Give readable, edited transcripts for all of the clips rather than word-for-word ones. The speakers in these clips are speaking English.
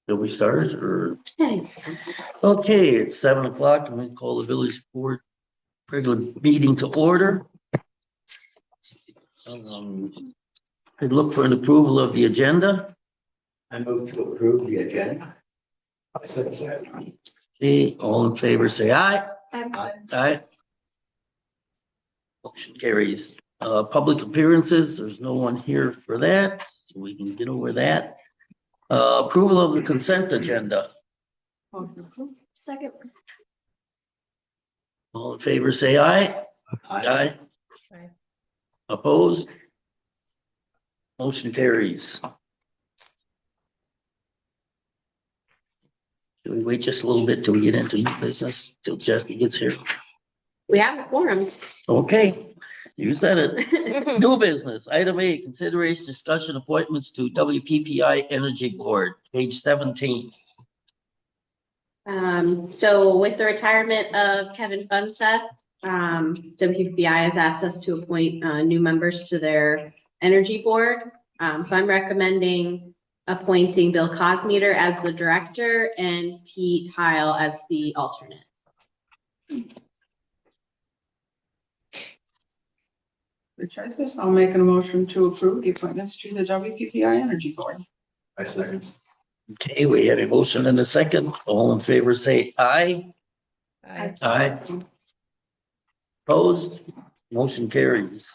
Did we start or? Okay, it's 7 o'clock and we call the village board regular meeting to order. I'd look for an approval of the agenda. I move to approve the agenda. I second that. Okay, all in favor, say aye. Aye. Aye. Motion carries. Public appearances, there's no one here for that, so we can get over that. Approval of the consent agenda. Second. All in favor, say aye. Aye. Aye. Opposed? Motion carries. Should we wait just a little bit till we get into new business, till Jesse gets here? We have a quorum. Okay, you said it. New business, item A, consideration, discussion, appointments to WPPI Energy Board, page 17. So with the retirement of Kevin Funseth, WPPI has asked us to appoint new members to their energy board. So I'm recommending appointing Bill Cosmeter as the director and Pete Heil as the alternate. Good choices. I'll make a motion to approve the appointments to the WPPI Energy Board. I second. Okay, we have a motion and a second. All in favor, say aye. Aye. Aye. Opposed? Motion carries.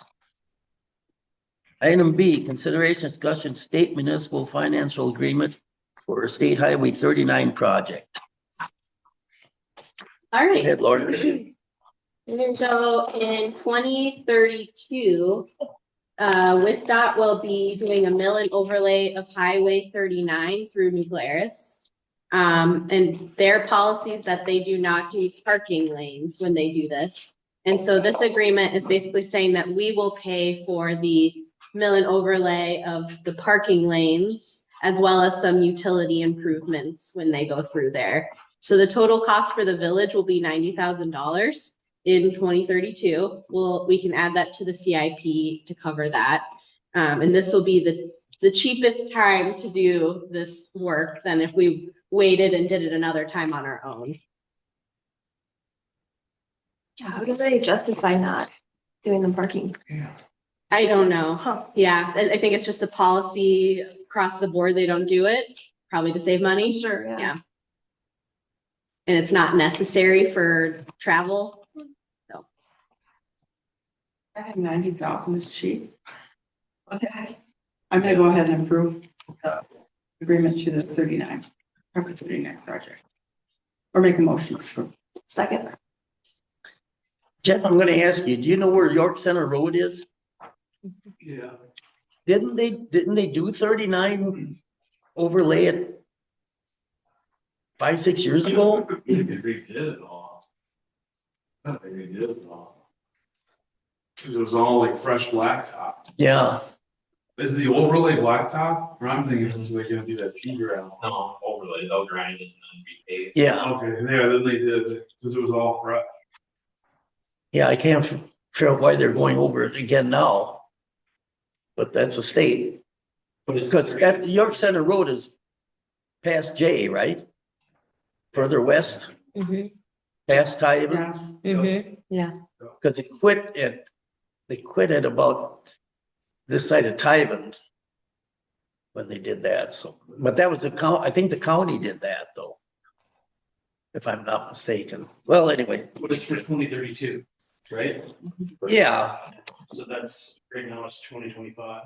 Item B, consideration, discussion, state municipal financial agreement for State Highway 39 project. All Go right. ahead, Laura. So in 2032, WISDOT will be doing a mill and overlay of Highway 39 through New Glarus. And their policies that they do not do parking lanes when they do this. And so this agreement is basically saying that we will pay for the mill and overlay of the parking lanes as well as some utility improvements when they go through there. So the total cost for the village will be $90,000 in 2032. We can add that to the CIP to cover that. And this will be the cheapest time to do this work than if we waited and did it another time on our own. How do they justify not doing the parking? I don't know. Huh. Yeah, I think it's just a policy across the board. They don't do it, probably to save money. Sure, yeah. Yeah. And it's not necessary for travel. I think 90,000 is cheap. Okay. I'm gonna go ahead and approve the agreement to the 39 project. Or make a motion to approve. Second. Jeff, I'm gonna ask you, do you know where York Center Road is? Yeah. Didn't they do 39 overlay it 5-6 years ago? They redid it all. I think they did it all. Cause it was all like fresh blacktop. Yeah. Is the overlay blacktop? Or I'm thinking this is like gonna do that pea gravel. No, overlay, they'll grind it and then repave. Yeah, Okay, yeah, then they did, cause it was all fresh. yeah, I can't figure out why they're going over it again now. But that's a state. But it's, Because at York Center Road is past J, right? Further west, past Tyven, Yeah. Yeah. because they quit at about this side of Tyven when they did that, so, but that was I think the county did that though. If I'm not mistaken. Well, anyway, but it's for 2032, right? yeah, So that's, right now it's 2025.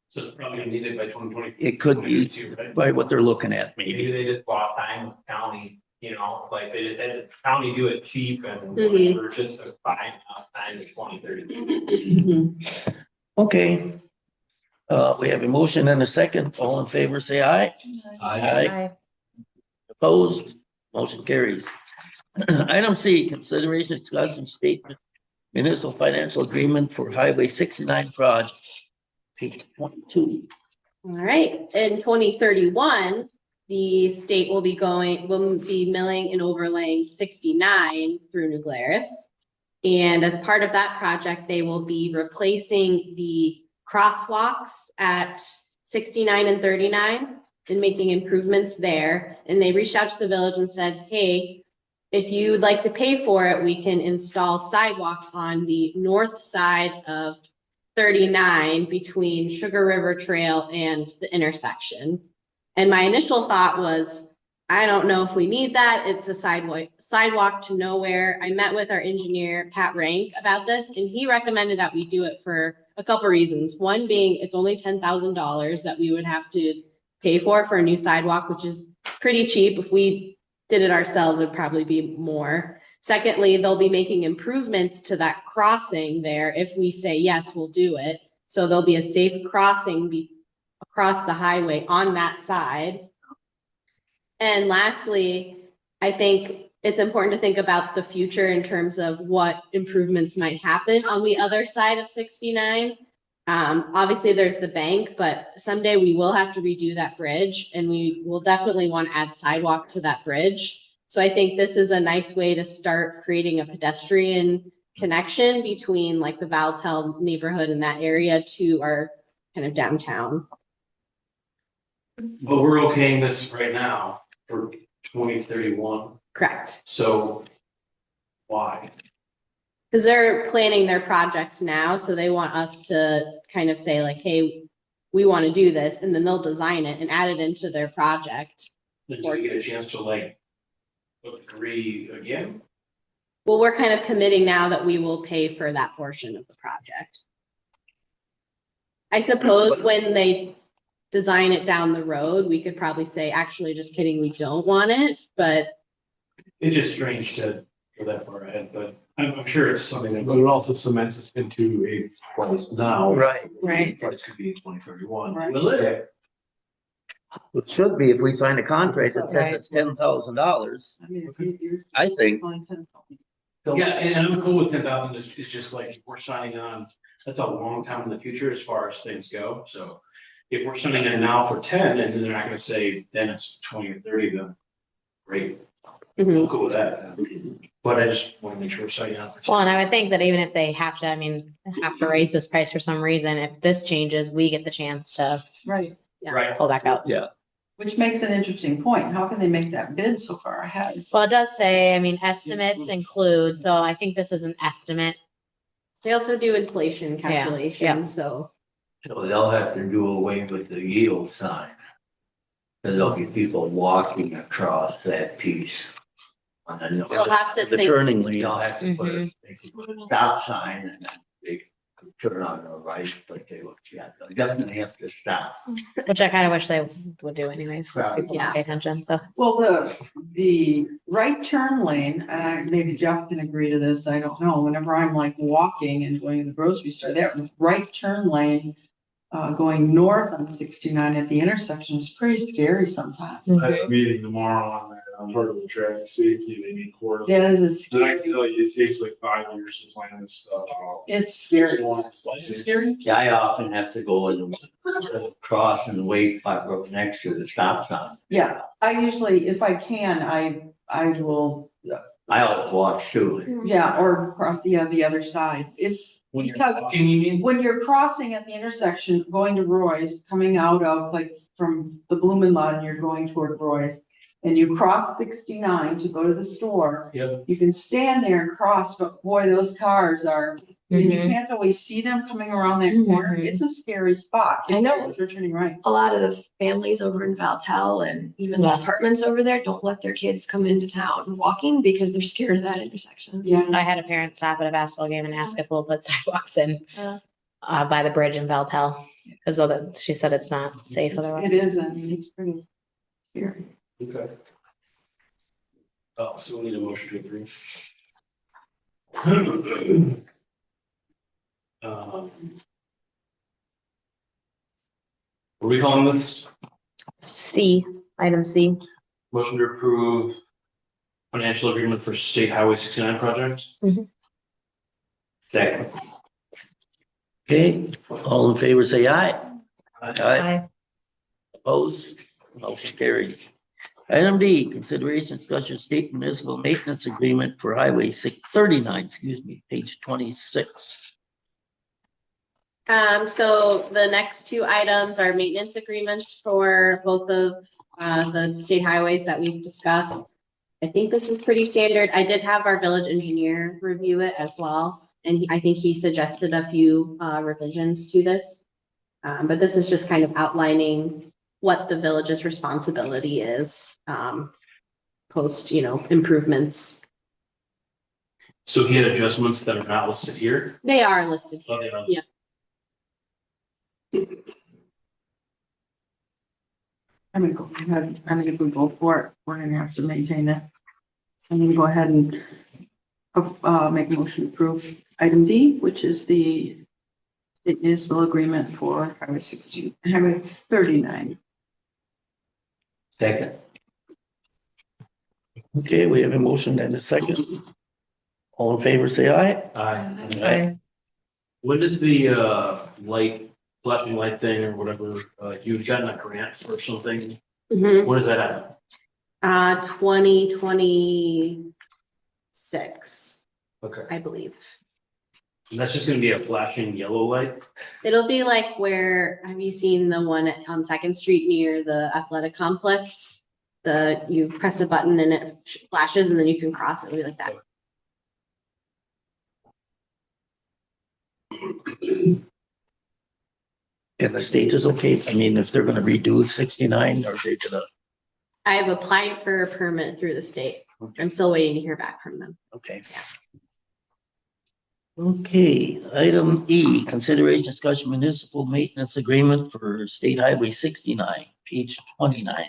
So it's probably gonna need it by 2020. it could be 2032, right? by what they're looking at, Maybe maybe. they just bought time with the county, you know, like they just had the county do it cheap and Mhm. whatever, just to buy enough time to 2032. Okay. We have a motion and a second. All in favor, say aye. Aye. Opposed? Motion carries. Item C, consideration, discussion, statement, municipal financial agreement for Highway 69 project. Page 22. All right, in 2031, the state will be milling and overlaying 69 through New Glarus. And as part of that project, they will be replacing the crosswalks at 69 and 39 and making improvements there. And they reached out to the village and said, hey, if you'd like to pay for it, we can install sidewalk on the north side of 39 between Sugar River Trail and the intersection. And my initial thought was, I don't know if we need that. It's a sidewalk to nowhere. I met with our engineer, Pat Rank, about this, and he recommended that we do it for a couple reasons. One being it's only $10,000 that we would have to pay for a new sidewalk, which is pretty cheap. If we did it ourselves, it'd probably be more. Secondly, they'll be making improvements to that crossing there if we say, yes, we'll do it. So there'll be a safe crossing across the highway on that side. And lastly, I think it's important to think about the future in terms of what improvements might happen on the other side of 69. Obviously, there's the bank, but someday we will have to redo that bridge, and we will definitely want to add sidewalk to that bridge. So I think this is a nice way to start creating a pedestrian connection between like the Valtel neighborhood and that area to our kind of downtown. But we're okaying this right now for 2031. Correct. So why? Because they're planning their projects now, so they want us to kind of say like, hey, we want to do this, and then they'll design it and add it into their project. Then do we get a chance to like agree again? Well, we're kind of committing now that we will pay for that portion of the project. I suppose when they design it down the road, we could probably say, actually, just kidding, we don't want it, but. It's just strange to go that far ahead, but I'm sure it's something that. But it also cements us into a price now. Right. Right. Price could be in 2031. Right. Will it? It should be if we sign a contract that says it's $10,000, I mean, if you're I think. going 10,000. Yeah, and I'm cool with 10,000. It's just like we're signing on, that's a long time in the future as far as things go. So if we're signing in now for 10 and then they're not gonna say then it's 20 or 30, then great. I'm cool with that. But I just want to make sure we're signing on for 10. Well, and I would think that even if they have to, have to raise this price for some reason, if this changes, we get the chance to Right, Right. pull back out. Yeah. which makes an interesting point. How can they make that bid so far ahead? Well, it does say, estimates include, so I think this is an estimate. They also do inflation yeah. calculations, so. So they'll have to do away with the yield sign. Cause there'll be people walking across that piece. On the north. They'll have to The think, turning lane. They'll have to they could put a stop sign and then they could turn on the right, but they would, yeah, they definitely have to stop. Which I kind of wish they would do anyways, because Right. people don't pay attention, so. Well, the right turn lane, maybe Jeff can agree to this, I don't know, whenever I'm like walking and going to the grocery store, that right turn lane going north on 69 at the intersection is pretty scary sometimes. I have a meeting tomorrow on that, on part of the traffic safety, they need quarterly. That is a And I can scary, tell you, it takes like 5 years to plan this stuff out. it's scary. It's It's scary. Yeah, I often have to go and cross and wait right next to the stop sign. Yeah, I usually, if I can, I will, I always walk through. yeah, or cross the other side. It's when you're because walking, you mean? when you're crossing at the intersection, going to Roy's, coming out of like from the Bloomin' Lot and you're going toward Roy's, and you cross 69 to go to the store, Yep. you can stand there and cross, but boy, those cars are, and you Mhm. can't always see them coming around that corner. Mhm. It's a scary spot. I know. If you're turning right. A lot of the families over in Valtel and even the Yes. apartments over there don't let their kids come into town walking because they're scared of that intersection. Yeah. I had a parent stop at a basketball game and ask if we'll put sidewalks in by the bridge in Valtel. Because she said it's not safe otherwise. It is, and it's pretty scary. Okay. Oh, so we need a motion to approve. What are we calling this? C, item C. Motion to approve financial agreement for State Highway 69 project? Second. Okay, all in favor, say aye. Aye. Aye. Opposed, motion carries. Item D, consideration discussion state municipal maintenance agreement for Highway 639, page 26. So the next two items are maintenance agreements for both of the state highways that we've discussed. I think this is pretty standard. I did have our village engineer review it as well, and I think he suggested a few revisions to this. But this is just kind of outlining what the village's responsibility is, post, improvements. So he had adjustments that are not listed here. They are listed Oh, here. they are. Yeah. I'm gonna go ahead, if we go for it, we're gonna have to maintain it. I'm gonna go ahead and make a motion to approve item D, which is the state municipal agreement for Highway 39. Second. Okay, we have a motion and a second. All in favor, say aye. Aye. When does the flashing light thing or whatever, you've gotten a grant for something? Mhm. What is that at? 2026, Okay. I believe. And that's just gonna be a flashing yellow light? It'll be like have you seen the one on Second Street near the athletic complex? You press a button and it flashes and then you can cross. It'll be like that. And the state is okay. I mean, if they're gonna redo 69, or they're gonna, I have applied for a permit through the state. I'm still waiting to hear back from them. okay. Okay, item E, consideration discussion municipal maintenance agreement for State Highway 69, page 29.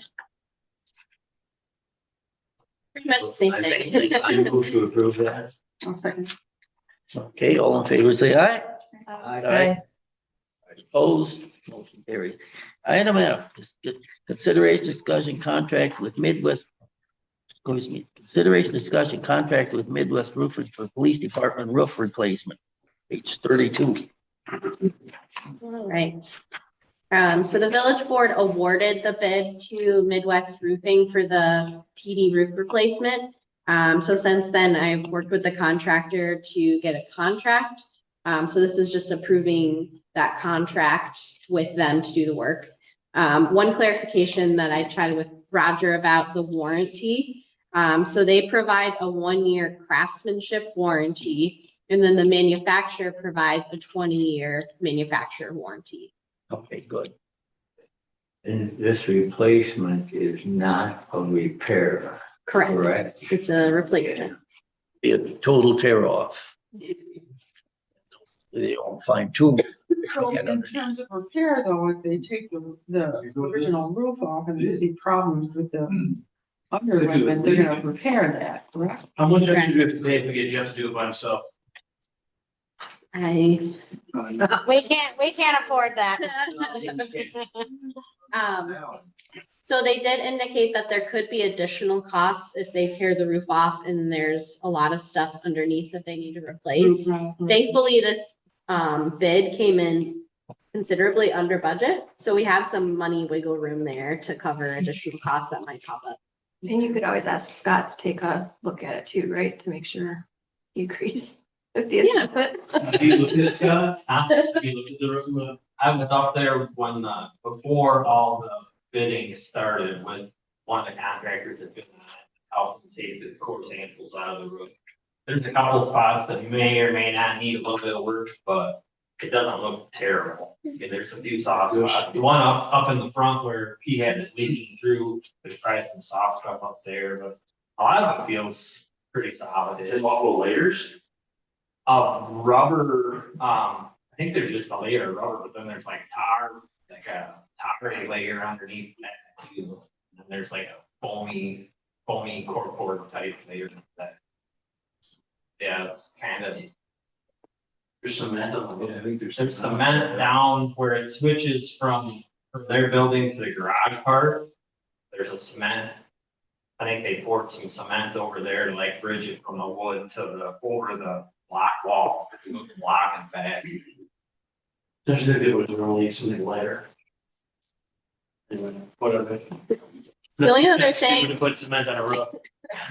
Pretty much the same thing. I move to approve that. I'll second. Okay, all in favor, say aye. Aye. Opposed, motion carries. Item F, consideration discussion contract with Midwest, consideration discussion contract with Midwest Roofing for Police Department roof replacement, page 32. All right. So the village board awarded the bid to Midwest Roofing for the PD roof replacement. So since then, I've worked with the contractor to get a contract. So this is just approving that contract with them to do the work. One clarification that I chatted with Roger about the warranty. So they provide a 1-year craftsmanship warranty, and then the manufacturer provides a 20-year manufacturer warranty. Okay, good. And this replacement is not a repair, Correct. correct? It's a replacement. Be a total tear off. They don't find too. So in terms of repair though, if they take the original roof off and they see problems with the underlayment, they're gonna repair that, correct? How much extra do we have to pay if we get Jeff to do it by himself? I, We can't afford that. So they did indicate that there could be additional costs if they tear the roof off and there's a lot of stuff underneath that they need to replace. Thankfully, this bid came in considerably under budget, so we have some money wiggle room there to cover additional costs that might pop up. And you could always ask Scott to take a look at it too, right? To make sure he agrees with the Yeah. assessment. Have you looked at it, Scott? Have you looked at the roof? I was out there when, before all the bidding started, when one of the contractors had been out and take the core samples out of the roof. There's a couple of spots that may or may not need a little bit of work, but it doesn't look terrible. And there's a few soft spots. The one up in the front where he had it leaking through, there's probably some soft stuff up there, but a lot of it feels pretty solid. Is it multiple layers? Of rubber, I think there's just a layer of rubber, but then there's like a tar layer underneath that too. And there's like a foamy corkboard type layer that. Yeah, it's kind of, There's cement on it. I think there's cement down where it switches from their building to the garage part. There's a cement. I think they poured some cement over there to like bridge it from the wood to over the block wall, move the block and back. Essentially, it was only something lighter. Anyway, whatever. The only other That's stupid thing- To put cement on a roof.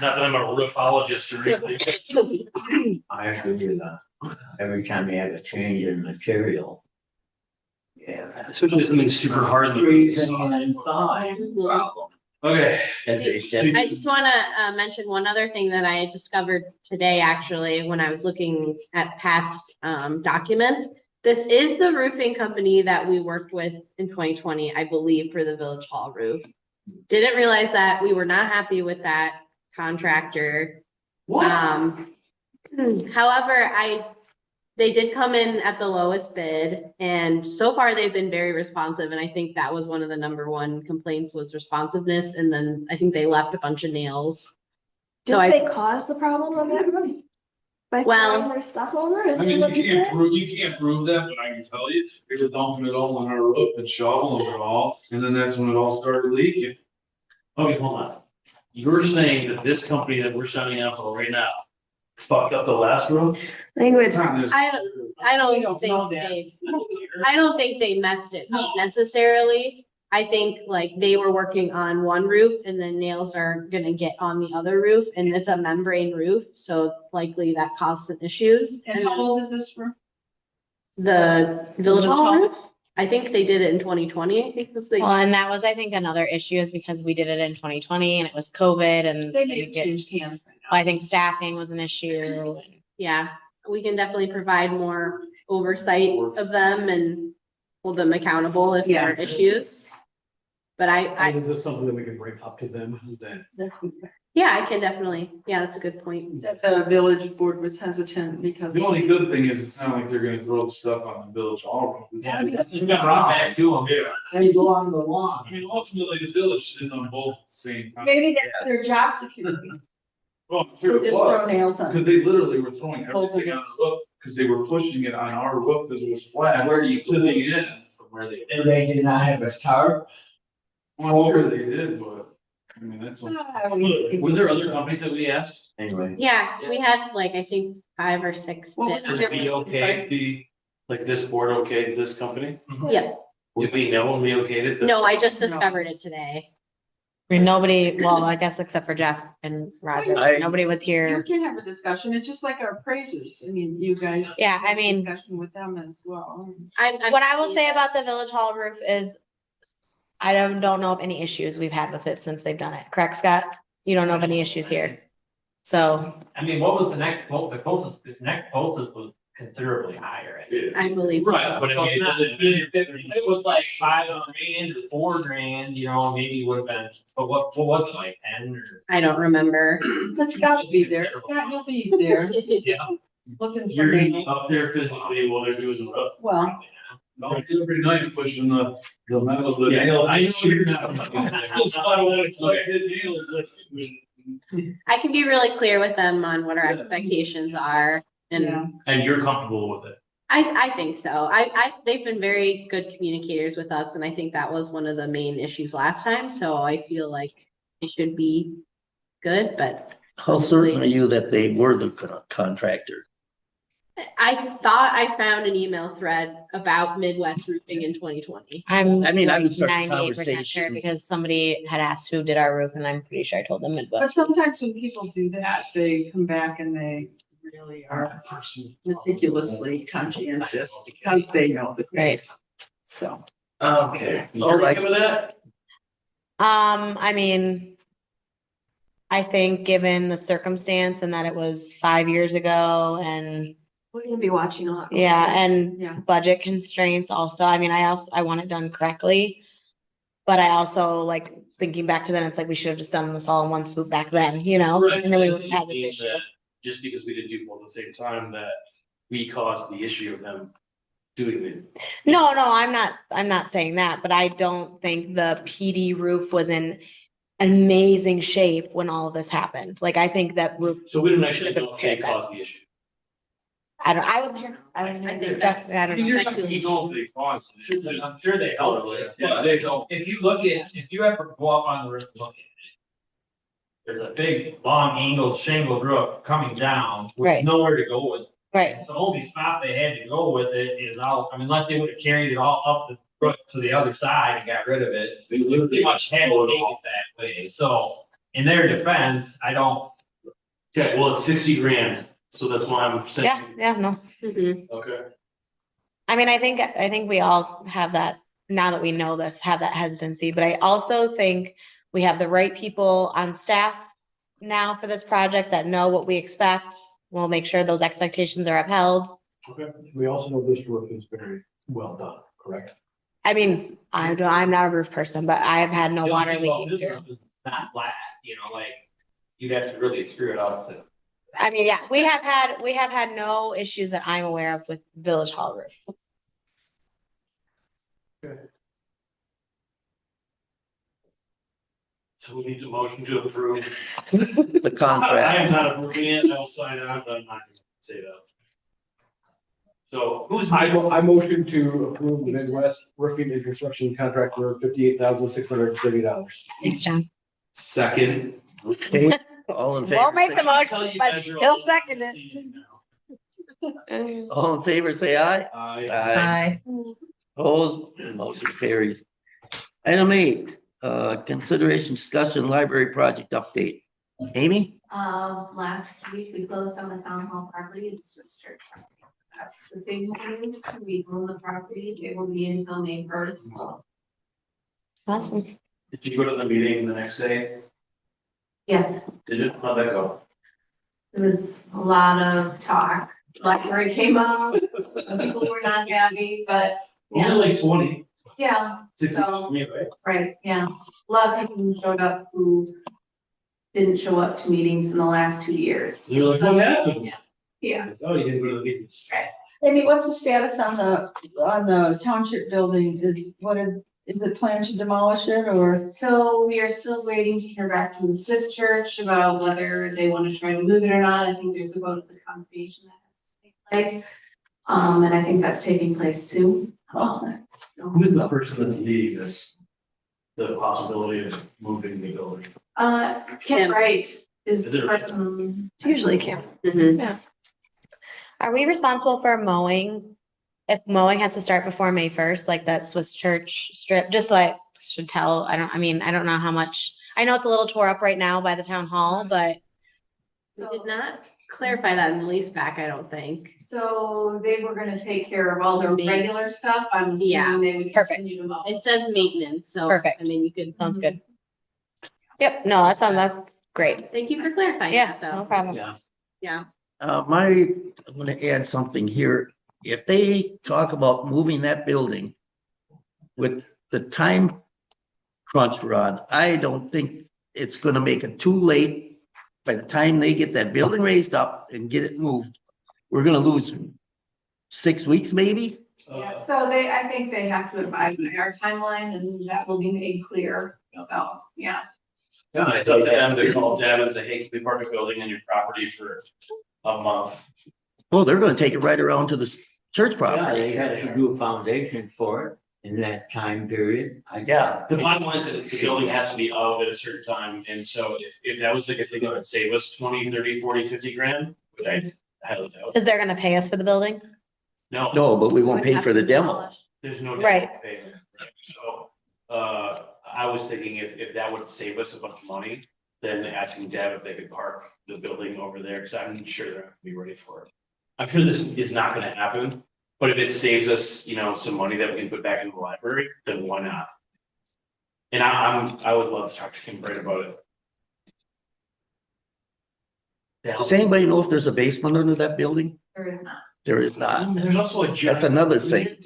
Not that I'm a roofologist or anything. I agree with that. Every time you have a change in material. Yeah. Especially something super hard. Freezing and thawing problem. Okay. As they said. I just want to mention one other thing that I discovered today, actually, when I was looking at past documents. This is the roofing company that we worked with in 2020, I believe, for the Village Hall roof. Didn't realize that. We were not happy with that contractor. However, they did come in at the lowest bid, and so far they've been very responsive, and I think that was one of the number one complaints was responsiveness, and then I think they left a bunch of nails. So Did I, they cause the problem on that roof? By Well- throwing their stuff over? Is I that mean, what you said? you can't prove that, but I can tell you, they were dumping it all on our roof and shoveling it all, and then that's when it all started leaking. Okay, hold on. You're saying that this company that we're signing up for right now fucked up the last roof? Language. I We don't don't think know that. I don't think they messed it up necessarily. I think like they were working on one roof and then nails are gonna get on the other roof, and it's a membrane roof, so likely that caused some issues. And how old is this for? The Village Village Hall Hall? roof, I think they did it in 2020, I think was the. Well, and that was, I think, another issue is because we did it in 2020 and it was COVID and They so may you have get- changed hands by now. I think staffing was an issue. and- Yeah, we can definitely provide more oversight of them and hold them accountable if there are issues. But I, Is this something that we can bring up to them then? yeah, I can definitely, yeah, that's a good point. That the village board was hesitant because. The only good thing is it's not like they're gonna throw stuff on the village hall roof. Yeah, it's got rock back to them. Yeah. And go on the lawn. I mean, ultimately, the village did on both at the same time. Maybe that's their job security. Well, I'm sure it Just throw was, nails on. because they literally were throwing everything on the roof, because they were pushing it on our roof because it was flat. Where do you- To the end. From where they. And they did not have a tarp. Well, sure they did, but, I mean, that's. Were there other companies that we asked? Anyway. Yeah, we had like, I think 5 or 6 What was bids. the Did we difference in okay price? the, like this board okayed this company? Yep, Did we know when we okayed it? that- no, I just discovered it today. I mean, nobody, well, I guess except for Jeff and Roger, I- nobody was You here. can have a discussion. It's just like our appraisers. I mean, you guys. Yeah, I have a mean- Discussion with them as well. What I will say about the Village Hall roof is I don't know of any issues we've had with it since they've done it. Correct, Scott? You don't know of any issues here. So, I mean, what was the next quote? The next closest was considerably higher. I think. I believe so. Right, but I So mean, it's not- if it was like $5,000 or $4,000, you know, maybe it would have been, but what was it, like 10 or? I don't remember. But Scott will be there. Scott, you'll be there Yeah, looking for you're gonna be nails. up there physically while they're doing the roof. Well, No, it's pretty nice pushing the metal. the Yeah, nail. I know you're not. That's why I wanted to like the nails, like, I can be really clear with them on what our expectations are, yeah. and And you're comfortable with it? I think so. They've been very good communicators with us, and I think that was one of the main issues last time, so I feel like it should be good, but How certain are you that they were the contractor? I thought I found an email thread about Midwest roofing in 2020. I'm I mean, I like would start the 98% sure conversation. because somebody had asked who did our roof and I'm pretty sure I told them But Midwest. sometimes when people do that, they come back and they really are meticulously conscientious because they know the. Right. So. Okay. You All okay right. with that? I mean, I think given the circumstance and that it was 5 years ago and We're gonna be watching a lot. yeah, Yeah. and budget constraints also. I mean, I want it done correctly. But I also like thinking back to then, it's like we should have just done this all in one swoop back then, you know? Right, And then we it would have had this doesn't mean issue. that Just because we did do both at the same time, that we caused the issue of them doing it. No, I'm not saying that, but I don't think the PD roof was in amazing shape when all of this happened. Like, I think that roof, So we don't Should actually have been know if they prepared then. caused the issue. I wasn't here. I think Jeff, that's- I don't I mean, know. you're not gonna know if they caused it. I'm sure they helped with it. Yeah, they don't. If you look at, if you ever go up on the roof, look at it. There's a big, long angled shingled roof coming down Right. with nowhere to go with. Right, The only spot they had to go with it is out, I mean, unless they would have carried it all up the roof to the other side and got rid of it. We pretty much had to take it that way. So in their defense, I don't, Okay, well, it's 60 grand, so that's why I'm saying. Yeah, no. Mhm. Okay. I mean, I think we all have that, now that we know this, have that hesitancy, but I also think we have the right people on staff now for this project that know what we expect. We'll make sure those expectations are upheld. Okay, we also know this roof is very well done, correct? I mean, I'm not a roof person, but I have had no the water only thing about leaking this through. roof is not flat, you know, like, you'd have to really screw it up to. I mean, yeah, we have had no issues that I'm aware of with Village Hall roof. So we need a motion to approve. The I contract. am not approving it, I will sign it, but I'm not gonna say that. So who's? I motion to approve the Midwest Roofing and Construction Contract for $58,630. Thanks, John. Second. Okay, all in favor. Won't make the say- motion, but he'll second it. All in favor, say aye. I, Opposed, motion carries. Item 8, consideration discussion library project update. Amy? Last week, we closed on the town hall property, it's Swiss Church. That's the big news, we own the property, it will be until May 1st. Awesome. did you go to the meeting the next day? Yes, Did it, how'd that go? there was a lot of talk, library came up, people were not happy, but Only yeah, like 20, yeah, 60, So- me, right? right, yeah. A lot of people who showed up who didn't show up to meetings in the last 2 years. You're like, what happened? Yeah. Oh, you didn't go to the meetings. Amy, what's the status on the township building? Is it planned to demolish it or? So we are still waiting to hear back from the Swiss Church about whether they want to try to move it or not. I think there's a vote of the congregation that has to take place. And I think that's taking place soon. Who's the person that's leading this? The possibility of moving the building? Kim Wright is Is the it- person. It's usually Kim. Mhm. Are we responsible for mowing? If mowing has to start before May 1st, like that Swiss Church strip, just so I should tell, I don't know how much, I know it's a little tore up right now by the town hall, but We did not clarify that in the lease back, I don't think. So they were gonna take care of all their regular stuff. I'm Yeah. assuming they would Perfect. continue to mow. It says maintenance, so. Perfect. I mean, you could. sounds good. Yep, no, that sounds great. Thank you for clarifying that, Yes, no though. problem. Yeah. Yeah. I'm gonna add something here. If they talk about moving that building with the time crunch, Rod, I don't think it's gonna make it too late. By the time they get that building raised up and get it moved, we're gonna lose 6 weeks maybe? Yeah, so I think they have to abide by our timeline and that will be made clear. So, yeah. Yeah, it's up to them to call Deb and say, hey, can we park a building on your property for a month? Well, they're gonna take it right around to the church Yeah, property. they had to do a foundation for it in that time period. Yeah. The bottom line is that the building has to be out at a certain time, and so if that was like a thing that would save us 20, 30, 40, 50 grand, which I highly doubt. Is they're gonna pay us for the building? No, No, but we won't pay for the demo. there's no. Right. payment. So, I was thinking if that would save us a bunch of money, then asking Deb if they could park the building over there, because I'm sure they're not gonna be ready for it. I'm sure this is not gonna happen, but if it saves us, some money that we can put back into the library, then why not? And I would love to talk to Kim Bright about it. Does anybody know if there's a basement under that building? There is not. There is not. There's also a That's another thing.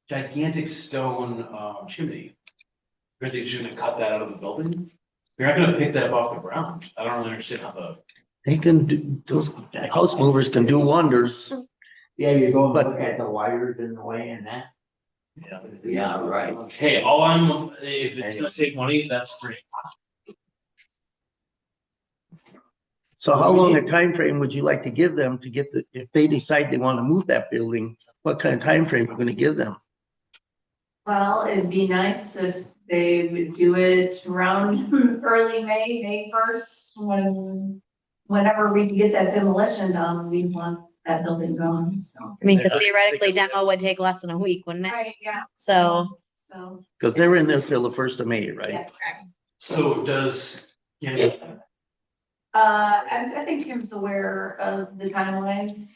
gigantic stone chimney. Are they just gonna cut that out of the building? You're not gonna pick that up off the ground. I don't really understand how the. They can do, those house movers can do wonders. Yeah, you go and But- look at the wires in the way and that. Yeah, right. Hey, if it's gonna save money, that's great. So how long a time frame would you like to give them to get if they decide they want to move that building, what kind of time frame are you gonna give them? Well, it'd be nice if they would do it around early May 1st, whenever we can get that demolition done, we want that building going, so. I mean, because theoretically demo would take less than a week, wouldn't it? Right, yeah. So, So, Because they're in there till the 1st of May, right? yes, correct. So does, yeah, I think Kim's aware of the timelines.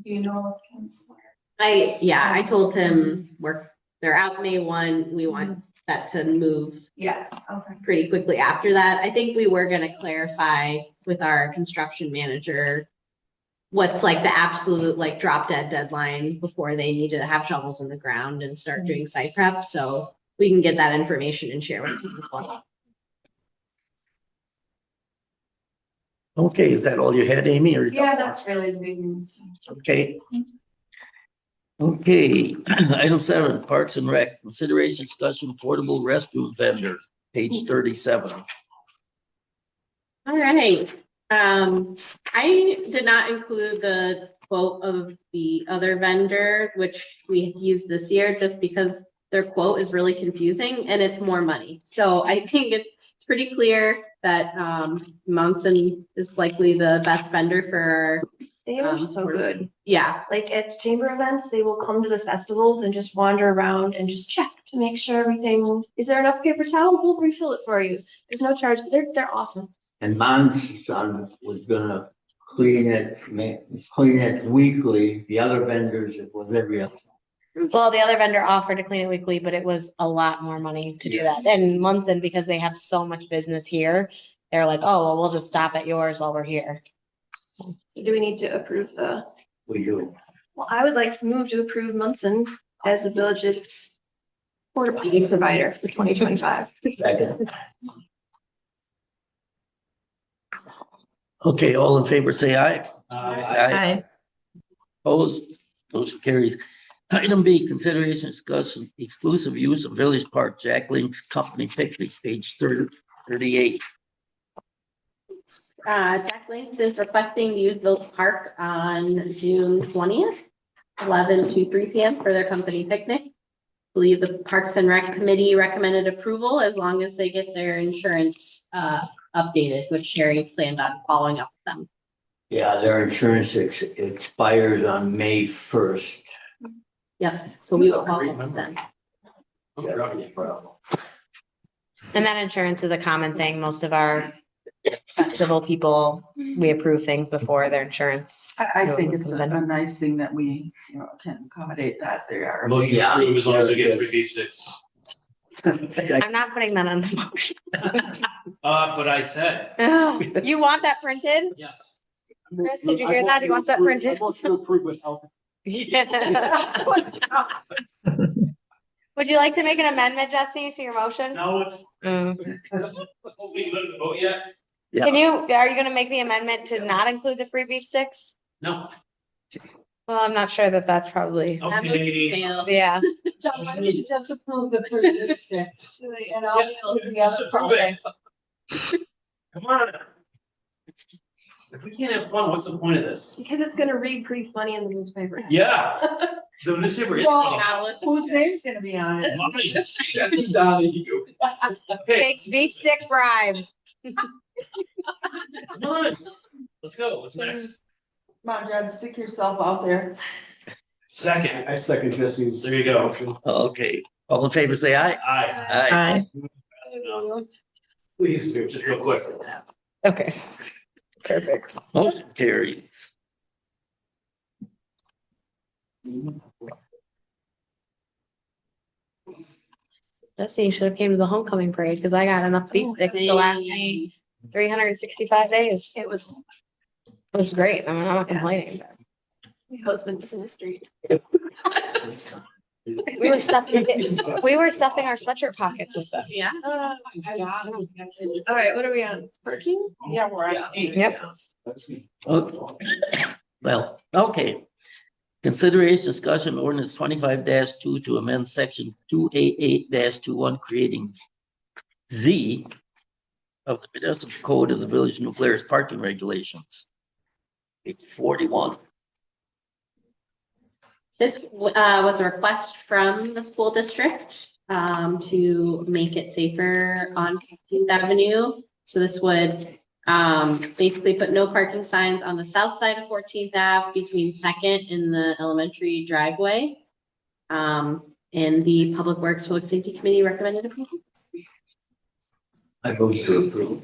Do you know if Kim's aware? I told him they're out May 1. We want that to move Yeah, okay. pretty quickly after that. I think we were gonna clarify with our construction manager what's like the absolute like drop dead deadline before they need to have shovels in the ground and start doing site prep. So we can get that information and share with you as well. Okay, is that all you had, Amy, or? Yeah, that's really the big news. Okay. Okay, item 7, Parks and Rec, consideration discussion portable restroom vendor, page 37. All right. I did not include the quote of the other vendor, which we used this year, just because their quote is really confusing and it's more money. So I think it's pretty clear that Monson is likely the best vendor for. They are so good. Yeah, Like at chamber events, they will come to the festivals and just wander around and just check to make sure everything, is there enough paper towel? We'll refill it for you. There's no charge. They're awesome. And Monson was gonna clean it weekly. The other vendors, it was every other. well, the other vendor offered to clean it weekly, but it was a lot more money to do that. And Munson, because they have so much business here, they're like, oh, well, we'll just stop at yours while we're here. So, So do we need to approve the, We do. well, I would like to move to approve Munson as the village's porta potty provider for 2025. Second. Okay, all in favor, say aye. uh, Opposed, motion carries. Item B, consideration discussion exclusive use of Village Park, Jack Link's company picnic, page 38. Jack Links is requesting to use Village Park on June 20th, 11 to 3 p.m. for their company picnic. I believe the Parks and Rec Committee recommended approval as long as they get their insurance updated, which Sherry planned on following up with them. Yeah, their insurance expires on May 1st. Yep, so we will follow up with them. and that insurance is a common thing. Most of our festival people, we approve things before their insurance. I think it's a nice thing that we, can accommodate that they are. motion Yeah. approved as long as we get 3 beef sticks. I'm not putting that on the motion. But I said, You want that printed? yes. Chris, did you hear that? He wants that printed. I motion to approve without. Yeah. Would you like to make an amendment, Jesse, to your motion? No, it's, Mm. we didn't vote yet? Yeah. Are you gonna make the amendment to not include the free beef sticks? No. Well, I'm not sure that that's probably, That motion Okay. failed. yeah. John, why don't you just approve the food sticks? And I'll deal with the Just other approve part. it. Come on. If we can't have fun, what's the point of this? Because it's gonna read pretty funny in the newspaper. Yeah. The newspaper is Well, funny. Whose name's gonna be on it? Mine. Donahue. Okay, Takes beef stick bribe. come on. Let's go. What's next? Come on, John, stick yourself out there. Second. I second Jesse's. There you go. motion. Okay, all in favor, say aye. Aye. Aye. Please, just real quick. Okay. Perfect. Motion carries. Jesse, you should have came to the homecoming parade because I got enough beef sticks to last me 365 days. It was, It was great. I mean, I'm not complaining. but my husband was in the street. We were stuffing our sweatshirt pockets with them. Yeah. All right, what are we on? Parking? Yeah, we're on 8. Yep. Okay. Well, okay. Consideration discussion ordinance 25-2 to amend section 288-21, creating Z of the municipal code of the Village of New Glarus parking regulations. Page 41. This was a request from the school district to make it safer on 15th Avenue. So this would Basically put no parking signs on the south side of 14th Ave between Second and the elementary driveway. And the Public Works Public Safety Committee recommended approval. I move to approve.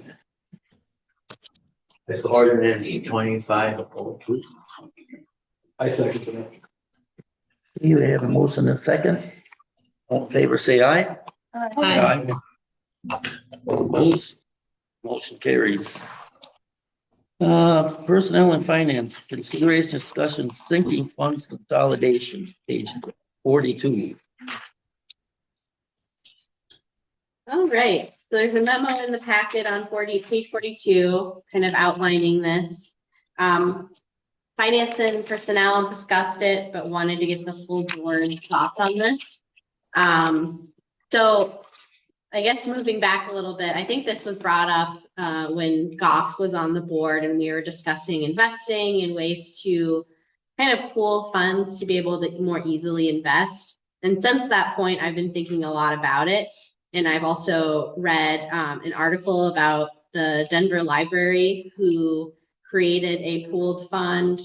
It's ordinance 2502. I second that. You have a motion and a second. All in favor, say aye. Aye. Opposed? Motion carries. Personnel and finance, consideration discussion sinking funds consolidation, page 42. All right, so there's a memo in the packet on page 42, kind of outlining this. Finance and personnel discussed it, but wanted to get the full board's thoughts on this. So I guess moving back a little bit, I think this was brought up when Goff was on the board and we were discussing investing in ways to kind of pool funds to be able to more easily invest. And since that point, I've been thinking a lot about it. And I've also read an article about the Denver Library who created a pooled fund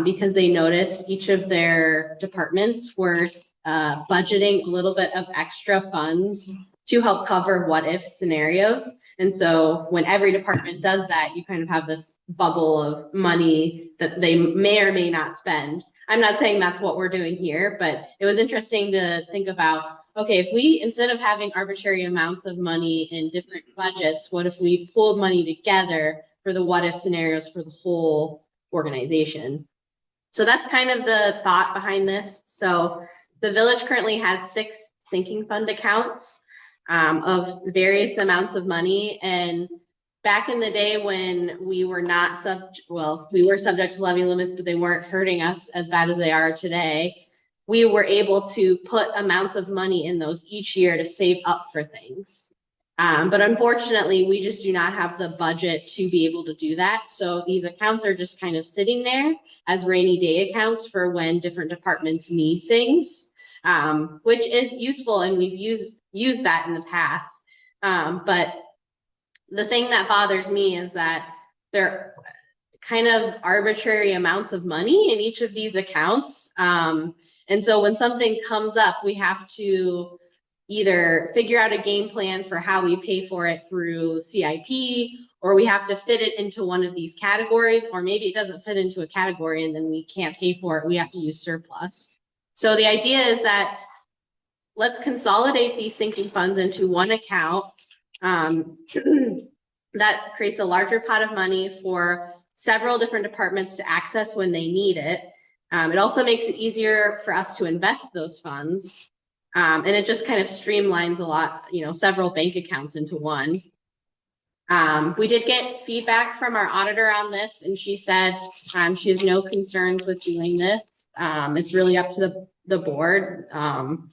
because they noticed each of their departments were budgeting a little bit of extra funds to help cover what if scenarios. And so when every department does that, you kind of have this bubble of money that they may or may not spend. I'm not saying that's what we're doing here, but it was interesting to think about, okay, if we, instead of having arbitrary amounts of money in different budgets, what if we pooled money together for the what if scenarios for the whole organization? So that's kind of the thought behind this. So the village currently has 6 sinking fund accounts of various amounts of money. And back in the day when we were not we were subject to levy limits, but they weren't hurting us as bad as they are today, we were able to put amounts of money in those each year to save up for things. But unfortunately, we just do not have the budget to be able to do that. So these accounts are just kind of sitting there as rainy day accounts for when different departments need things, which is useful, and we've used that in the past. But the thing that bothers me is that there are kind of arbitrary amounts of money in each of these accounts. And so when something comes up, we have to either figure out a game plan for how we pay for it through CIP, or we have to fit it into one of these categories, or maybe it doesn't fit into a category and then we can't pay for it. We have to use surplus. So the idea is that let's consolidate these sinking funds into one account that creates a larger pot of money for several different departments to access when they need it. It also makes it easier for us to invest those funds. And it just kind of streamlines a lot, several bank accounts into one. We did get feedback from our auditor on this, and she said she has no concerns with doing this. It's really up to the board. And,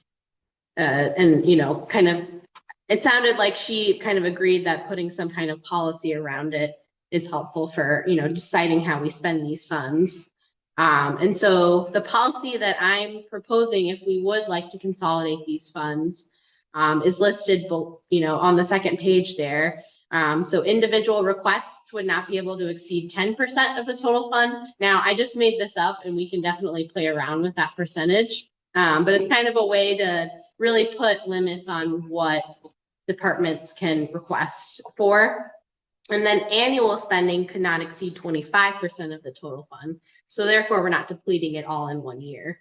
it sounded like she kind of agreed that putting some kind of policy around it is helpful for, deciding how we spend these funds. And so the policy that I'm proposing, if we would like to consolidate these funds, is listed, on the second page there. So individual requests would not be able to exceed 10% of the total fund. Now, I just made this up, and we can definitely play around with that percentage. But it's kind of a way to really put limits on what departments can request for. And then annual spending could not exceed 25% of the total fund. So therefore, we're not depleting it all in one year.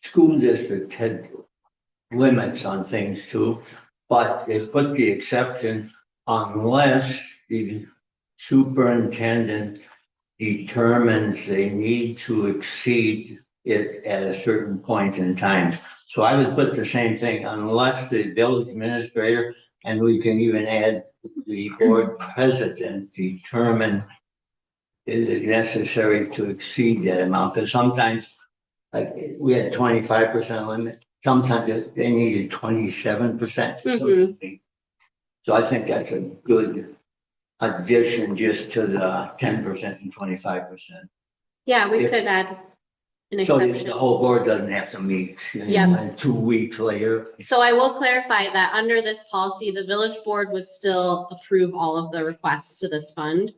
School district had limits on things too, but they put the exception unless the superintendent determines they need to exceed it at a certain point in time. So I would put the same thing, unless the village administrator, and we can even add the board president, determine is it necessary to exceed that amount. Because sometimes, like we had 25% limit, sometimes they needed 27%. So I think that's a good addition just to the 10% and 25%. Yeah, we could add an So exception. the whole board doesn't have to meet. Yep. And 2 weeks later. So I will clarify that under this policy, the village board would still approve all of the requests to this fund.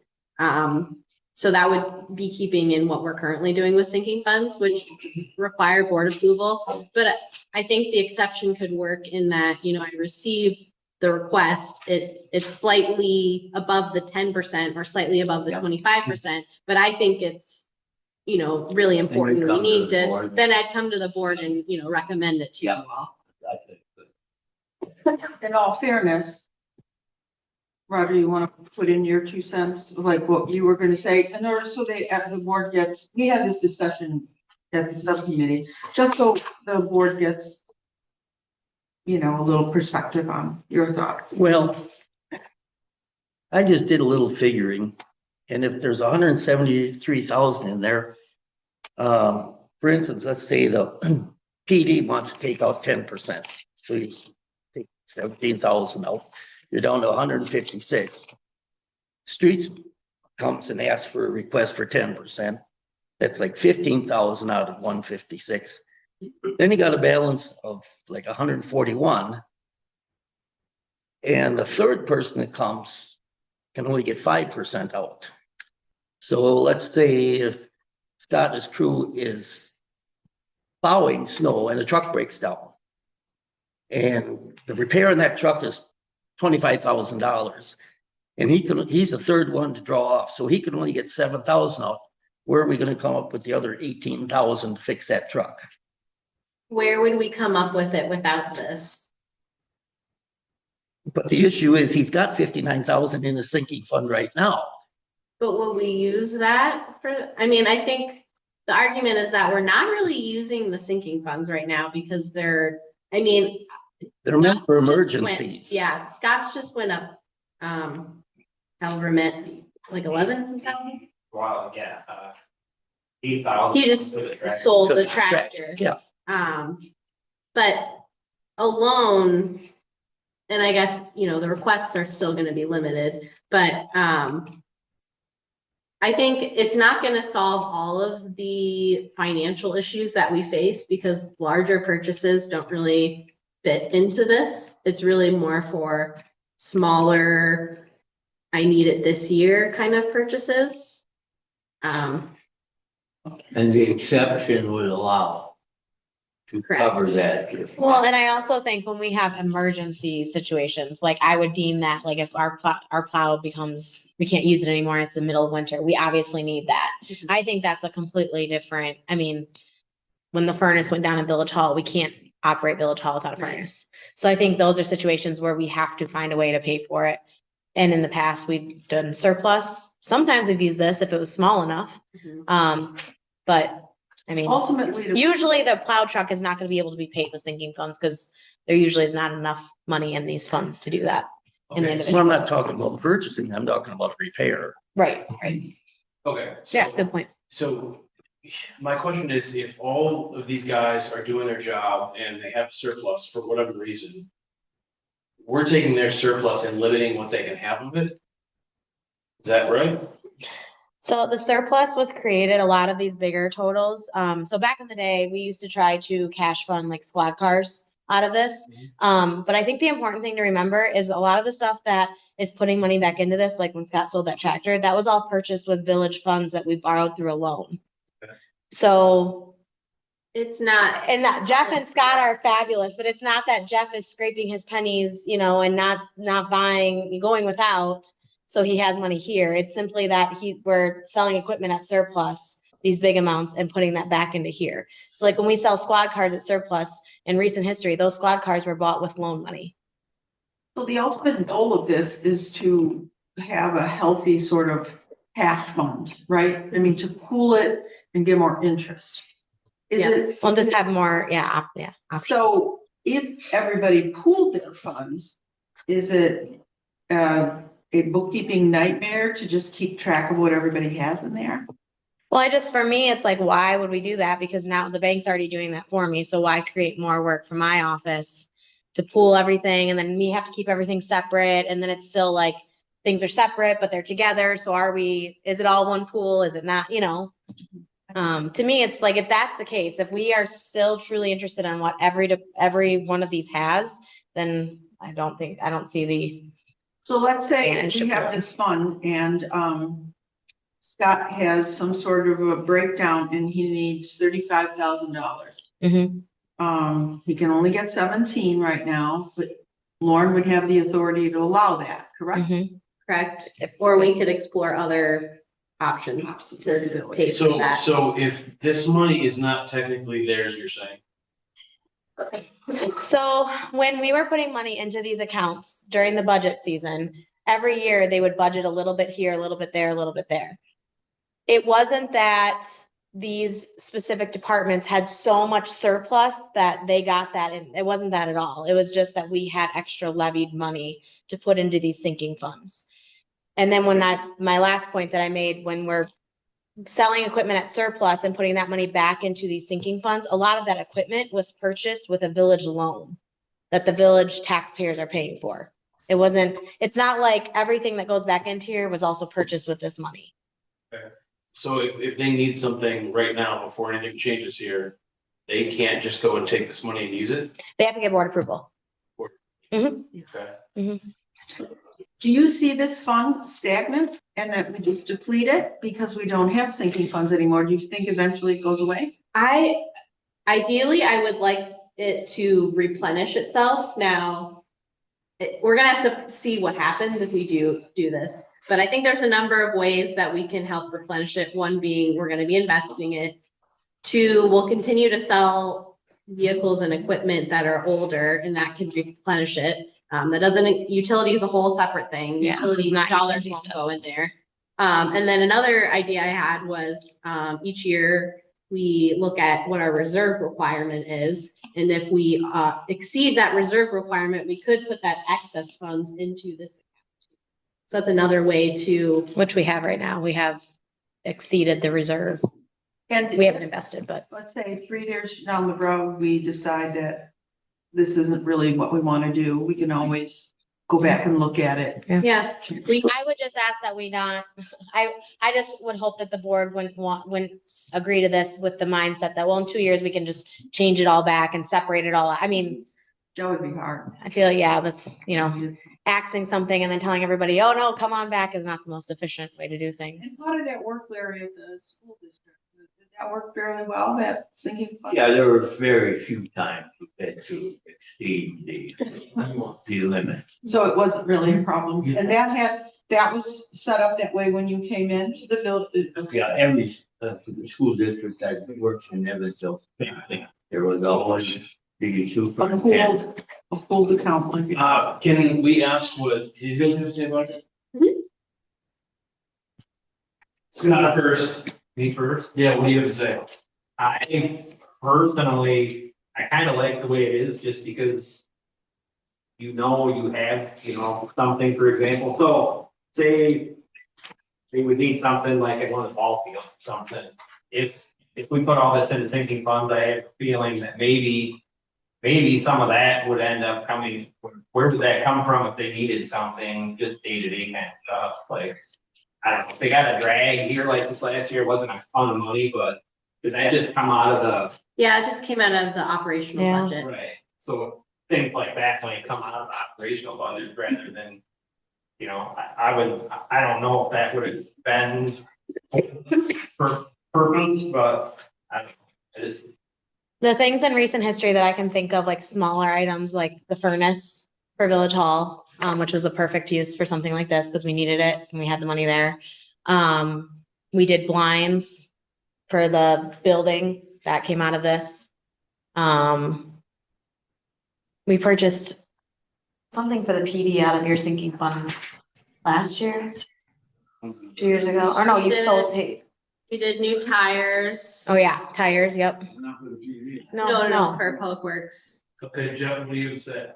So that would be keeping in what we're currently doing with sinking funds, which require board approval. But I think the exception could work in that, you know, I receive the request, it's slightly above the 10% or slightly above the 25%, but I think it's, you know, really important. We come to need the to, board. then I'd come to the board and, you know, recommend it to you Yeah. all. In all fairness, Roger, you want to put in your 2 cents, like what you were going to say, in order so the board gets, we had this discussion at the subcommittee, just so the board gets, you know, a little perspective on your thought. Well, I just did a little figuring, and if there's 173,000 in there, for instance, let's say the PD wants to take out 10%, so you take 17,000 out, you're down to 156. Streets comes and asks for a request for 10%. That's like 15,000 out of 156. Then you got a balance of like 141. And the third person that comes can only get 5% out. So let's say if Scott and his crew is plowing snow and the truck breaks down, and the repair on that truck is $25,000, and he's the third one to draw off, so he can only get 7,000 out. Where are we going to come up with the other 18,000 to fix that truck? Where would we come up with it without this? But the issue is he's got 59,000 in the sinking fund right now. But will we use that for, I mean, I think the argument is that we're not really using the sinking funds right now because they're, I mean. They're meant for Scott's just went- emergencies. Yeah, Scott's just went up, however meant, like 11,000. Wow, yeah, 8,000. He just for the tractor. sold the Just tractor. Yeah, But alone, and I guess, you know, the requests are still gonna be limited, but, I think it's not gonna solve all of the financial issues that we face because larger purchases don't really fit into this. It's really more for smaller, I need it this year kind of purchases. And the exception would allow to cover Correct. that. Well, and I also think when we have emergency situations, like I would deem that, like if our plow becomes, we can't use it anymore, and it's the middle of winter, we obviously need that. Mhm. I think that's a completely different, I mean, when the furnace went down at Village Hall, we can't operate Village Hall without a Right. furnace. So I think those are situations where we have to find a way to pay for it. And in the past, we've done surplus. Sometimes we've used this if it was small enough. Mhm. But I mean, Ultimately, usually the plow truck is not gonna be able to be paid with sinking funds because there usually is not enough money in these funds to do that. In the Okay, well, I'm not talking about purchasing, I'm talking about repair. Right. Okay. Yeah, it's a good point. So my question is, if all of these guys are doing their job and they have surplus for whatever reason, we're taking their surplus and limiting what they can have of it? Is that right? So the surplus was created, a lot of these bigger totals. So back in the day, we used to try to cash fund like squad cars out of this. But I think the important thing to remember is a lot of the stuff that is putting money back into this, like when Scott sold that tractor, that was all purchased with village funds that we borrowed through a loan. Okay. So, It's not, and that Jeff and Scott are fabulous, but it's not that Jeff is scraping his pennies, you know, and not buying, going without. So he has money here. It's simply that we're selling equipment at surplus, these big amounts, and putting that back into here. So like when we sell squad cars at surplus in recent history, those squad cars were bought with loan money. so the ultimate goal of this is to have a healthy sort of cash fund, right? I mean, to pool it and get more interest. Is Yeah. it? We'll just have more, options. So if everybody pooled their funds, is it a bookkeeping nightmare to just keep track of what everybody has in there? Well, for me, it's like, why would we do that? Because now the bank's already doing that for me. So why create more work for my office to pool everything? And then me have to keep everything separate. And then it's still like things are separate, but they're together. So is it all one pool? Is it not, you know? To me, it's like, if that's the case, if we are still truly interested in what every one of these has, then I don't see the, So let's say And we have ship this fund and, Scott has some sort of a breakdown and he needs $35,000. Mhm. He can only get 17 right now, but Lauren would have the authority to allow that, correct? Mhm. Correct? Or we could explore other options to pay for So, that. so if this money is not technically theirs, you're saying? So when we were putting money into these accounts during the budget season, every year they would budget a little bit here, a little bit there, a little bit there. It wasn't that these specific departments had so much surplus that they got that in. It wasn't that at all. It was just that we had extra levied money to put into these sinking funds. And then my last point that I made, when we're selling equipment at surplus and putting that money back into these sinking funds, a lot of that equipment was purchased with a village loan that the village taxpayers are paying for. It's not like everything that goes back into here was also purchased with this money. Okay. So if they need something right now before anything changes here, they can't just go and take this money and use it? They have to get board approval. Mhm. Okay. Mhm. Do you see this fund stagnant and that we just deplete it because we don't have sinking funds anymore? Do you think eventually it goes away? Ideally, I would like it to replenish itself. Now, we're gonna have to see what happens if we do this. But I think there's a number of ways that we can help replenish it. One being, we're gonna be investing it. Two, we'll continue to sell vehicles and equipment that are older, and that can replenish it. That doesn't, utility is a whole separate thing. Yeah, Utility this is not dollars utility won't stuff. go in there. And then another idea I had was, each year we look at what our reserve requirement is. And if we, exceed that reserve requirement, we could put that excess funds into this account. So that's another way to, Which we have right now. We have exceeded the reserve. And We haven't invested, but let's say 3 years down the road, we decide that this isn't really what we want to do. We can always go back and look at it. yeah, I would just ask that we not, I just would hope that the board wouldn't agree to this with the mindset that, well, in 2 years, we can just change it all back and separate it all. I mean, That would be hard. I feel like, yeah, that's, axing something and then telling everybody, oh, no, come on back is not the most efficient way to do things. And how did that work, Larry, at the school district? Did that work fairly well, that sinking fund? Yeah, there were very few times we had to exceed the limit. So it wasn't really a problem. And that was set up that way when you came in the building. Yeah, every, the school district I worked in, Evansville, there was always the superintendent. A pooled account. Like Can we ask what you guys have to say about it? Scott first. Me first? Yeah, what do you have to say? I personally, I kind of like the way it is just because you have, something, for example, so say we would need something like at one of the ball fields, something. If we put all this into sinking funds, I have a feeling that maybe some of that would end up coming, where would that come from if they needed something, just day-to-day kind of stuff, like, I don't know, if they got a drag here like this last year, it wasn't a ton of money, but did that just come out of yeah, it just came out of the operational Yeah. budget. right? So things like that might come out of the operational budget rather than, I don't know if that would have been for purpose, but I don't know. I just, The things in recent history that I can think of, like smaller items, like the furnace for Village Hall, which was a perfect use for something like this because we needed it and we had the money there. We did blinds for the building that came out of this. We purchased something for the PD out of your sinking fund last year, 2 years ago. Or no, We you did. sold. We did new tires. Oh yeah, tires. Yep. Not for the TV. No, for Public Works. Okay, Jeff, what do you have to say?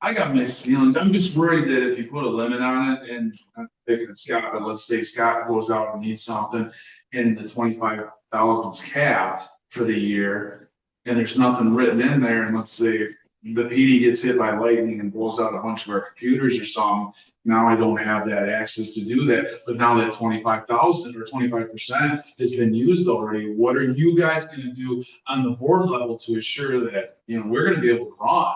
I got mixed feelings. I'm just worried that if you put a limit on it and I'm picking at Scott, but let's say Scott goes out and needs something and the 25,000's capped for the year and there's nothing written in there, and let's say the PD gets hit by lightning and blows out a bunch of our computers or something, Now I don't have that access to do that, but now that 25,000 or 25% has been used already, what are you guys gonna do on the board level to assure that, we're gonna be able to run?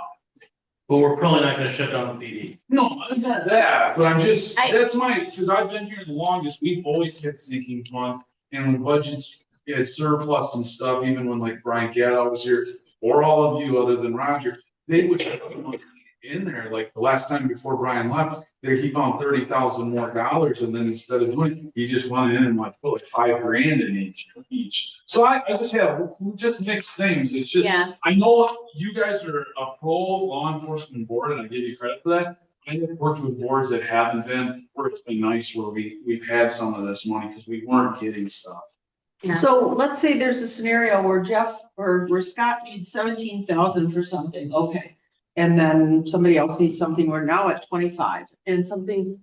But we're probably not gonna shut down the PD. No, not that, but I'm just, I- that's because I've been here the longest, we've always had sinking fund, and when budgets had surplus and stuff, even when like Brian Gatto was here, or all of you other than Roger, they would put money in there, like the last time before Brian left, there he found $30,000 more, and then instead of doing, he just went in and like put like $5,000 in each. So I just have, just mixed things, it's just, Yeah. I know you guys are a pro law enforcement board, and I give you credit for that. I have worked with boards that haven't been, where it's been nice, where we've had some of this money, because we weren't getting stuff. Yeah. So let's say there's a scenario where where Scott needs 17,000 for something, okay. And then somebody else needs something, we're now at 25, and something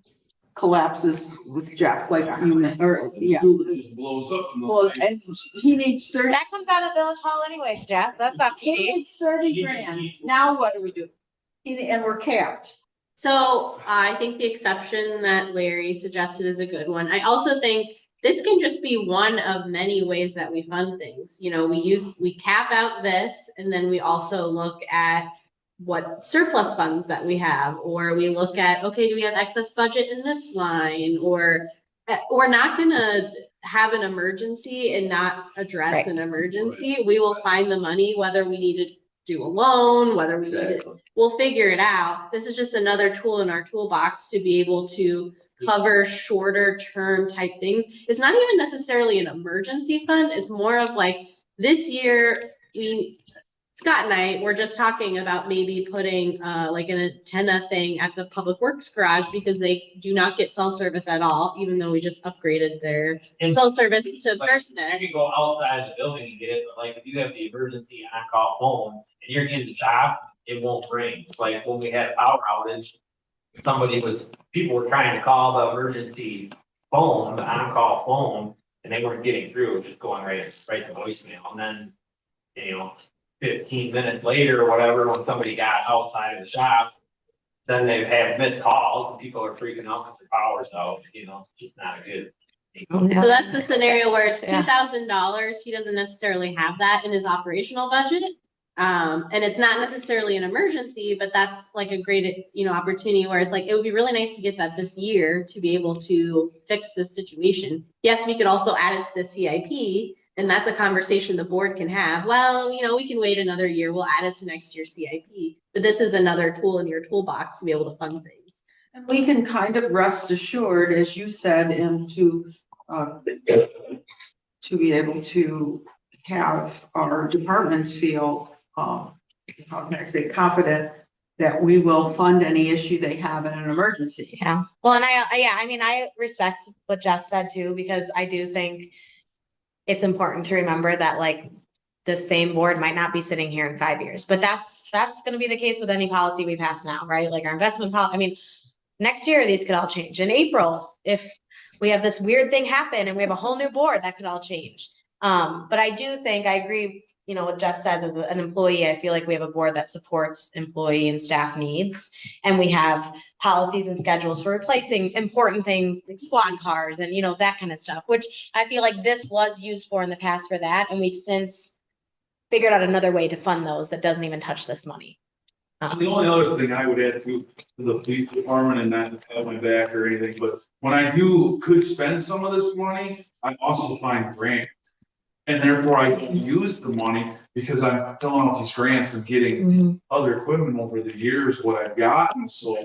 collapses with Jeff, like, yeah. School just blows up. Well, and he needs 30, That comes out of Village Hall anyways, Jeff. That's not he PD. needs 30 grand. Now what do we do? And we're capped. So I think the exception that Larry suggested is a good one. I also think this can just be one of many ways that we fund things. We cap out this, and then we also look at what surplus funds that we have, or we look at, okay, do we have excess budget in this line, or we're not gonna have an emergency and not address Right. an emergency. We will find the money, whether we need to do a loan, whether we need it, we'll figure it out. This is just another tool in our toolbox to be able to cover shorter term type things. It's not even necessarily an emergency fund. It's more of like, this year, Scott and I were just talking about maybe putting like an antenna thing at the Public Works garage, because they do not get cell service at all, even though we just upgraded their cell service to You FirstNet. can go outside the building and get it, but like if you have the emergency on-call phone and you're in the shop, it won't ring. Like when we had power outage, people were trying to call the emergency phone, the on-call phone, and they weren't getting through, it was just going right to voicemail. And then, 15 minutes later or whatever, when somebody got outside of the shop, then they have missed calls and people are freaking out because their power's out, it's just not a good. So that's a scenario where it's Yeah. $2,000. He doesn't necessarily have that in his operational budget. And it's not necessarily an emergency, but that's like a great, opportunity where it's like, it would be really nice to get that this year to be able to fix this situation. Yes, we could also add it to the CIP, and that's a conversation the board can have. Well, we can wait another year. We'll add it to next year's CIP. But this is another tool in your toolbox to be able to fund things. And we can kind of rest assured, as you said, and to be able to have our departments feel, how can I say, confident that we will fund any issue they have in an emergency. Yeah. Well, and I respect what Jeff said too, because I do think it's important to remember that like the same board might not be sitting here in 5 years, but that's going to be the case with any policy we pass now, right? Like our investment policy. Next year, these could all change. In April, if we have this weird thing happen and we have a whole new board, that could all change. But I do think I agree, what Jeff said, as an employee, I feel like we have a board that supports employee and staff needs. And we have policies and schedules for replacing important things like squad cars and, that kind of stuff, which I feel like this was used for in the past for that. And we've since figured out another way to fund those that doesn't even touch this money. The only other thing I would add to the police department, and not to pat my back or anything, but when I could spend some of this money, I also find grants. And therefore I don't use the money because I'm filling out these grants and getting other equipment over the years, what I've gotten. So,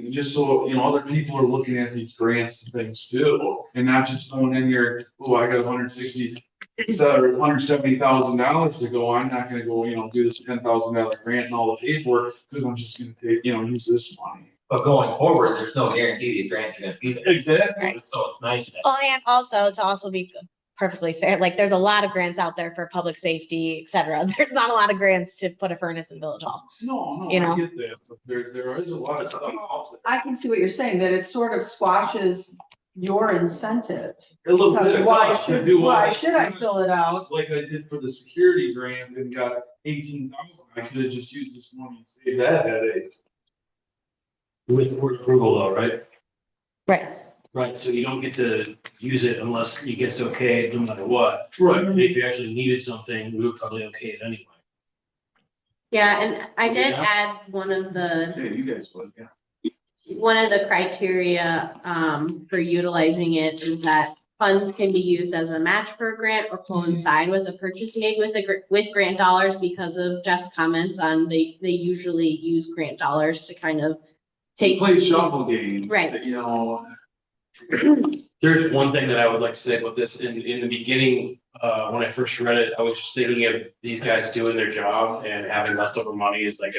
just so, other people are looking at these grants and things too, and not just going in here, oh, I got $170,000 to go. I'm not gonna go, do this $10,000 grant and all the paperwork, because I'm just gonna take, use this money. But going forward, there's no guarantee these grants are gonna be there. Exactly. Right. So it's nice. Well, and also to be perfectly fair, like there's a lot of grants out there for public safety, et cetera. There's not a lot of grants to put a furnace in Village Hall. No, I get that, but there is a lot of stuff out there. I can see what you're saying, that it sort of squashes your incentive. A little bit. Because why should I fill it out? Like I did for the security grant and got 18,000. I could have just used this money and saved that headache. With board approval though, right? Right. Right, so you don't get to use it unless you get okay no matter what. Right. And if you actually needed something, we would probably okay it anyway. Yeah, and I did Yeah. add one of the Yeah, you guys would, yeah. criteria for utilizing it is that funds can be used as a match for a grant or coincide with a purchase made with grant dollars because of Jeff's comments on they usually use grant dollars to kind of take. Play shuffle games. Right. You know, There's one thing that I would like to say about this. In the beginning, when I first read it, I was just thinking of these guys doing their job and having leftover money is like,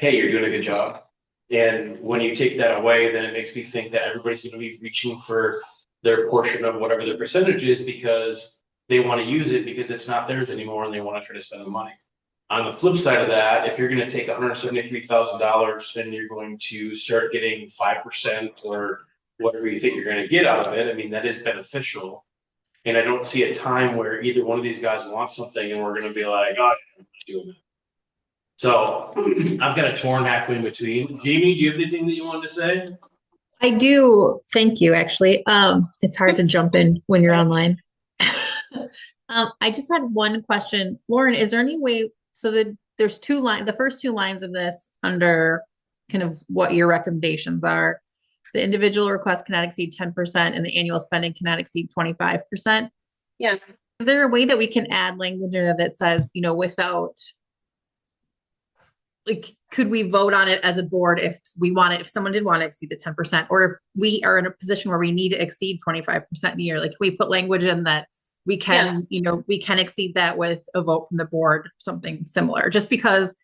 hey, you're doing a good job. And when you take that away, then it makes me think that everybody's going to be reaching for their portion of whatever their percentage is because they want to use it because it's not theirs anymore and they want to try to spend the money. On the flip side of that, if you're going to take $173,000 and you're going to start getting 5% or whatever you think you're going to get out of it, I mean, that is beneficial. And I don't see a time where either one of these guys wants something and we're going to be like, oh, I'm doing it. So I've got a torn halfway in between. Jamie, do you have anything that you wanted to say? I do. Thank you, actually. It's hard to jump in when you're online. I just had one question. Lauren, is there any way, there's two lines, the first two lines of this under kind of what your recommendations are. The individual request cannot exceed 10% and the annual spending cannot exceed 25%. Yeah. Is there a way that we can add language in there that says, without, like, could we vote on it as a board if someone did want to exceed the 10%, or if we are in a position where we need to exceed 25% a year, like, can we put language in that we can, we can exceed that with a vote from the board, something similar, just because,